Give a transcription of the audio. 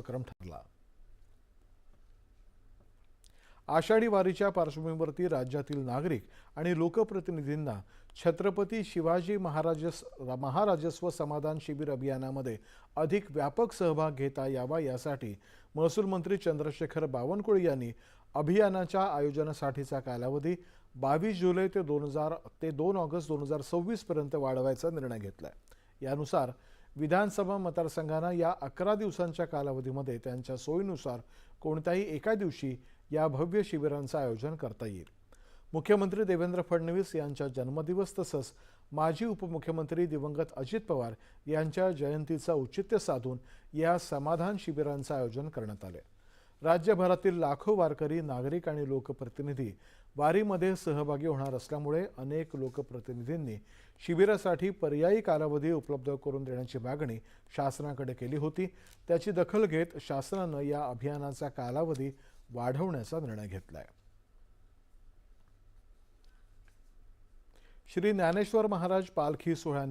उपक्रम ठरला। आषाढी वारीच्या पार्श्वभूमीवरती राज्यातील नागरिक आणि लोकप्रतिनिधींना छत्रपती शिवाजी महाराजस्व समाधान शिबिर अभियानामध्ये अधिक व्यापक सहभाग घेता यावा यासाठी महसूल मंत्री चंद्रशेखर बावनकुळे यांनी अभियानाच्या आयोजनासाठीचा कालावधी 22 जुलै ते 2 ऑगस्ट 2026 पर्यंत वाढवायचा निर्णय घेतलाय। यानुसार विधानसभा मतदारसंघांना या 11 दिवसांच्या कालावधीमध्ये त्यांच्या सोयीनुसार कोणत्याही एका दिवशी या भव्य शिबिरांचं आयोजन करता येईल। मुख्यमंत्री देवेंद्र फडणवीस यांच्या जन्मदिवस तसंच माजी उपमुख्यमंत्री दिवंगत अजित पवार यांच्या जयंतीचं औचित्य साधून या समाधान शिबिरांचं आयोजन करण्यात आले। राज्यभरातील लाखो वारकरी, नागरिक आणि लोकप्रतिनिधी वारीमध्ये सहभागी होणार असल्यामुळे अनेक लोकप्रतिनिधींनी शिबिरासाठी पर्यायी कालावधी उपलब्ध करून देण्याची मागणी शासनाकडे केली होती। त्याची दखल घेत शासनानं या अभियानाचा कालावधी वाढवण्याचा निर्णय घेतलाय। श्री ज्ञानेश्वर महाराज पालखी सोहळ्यानिमित्त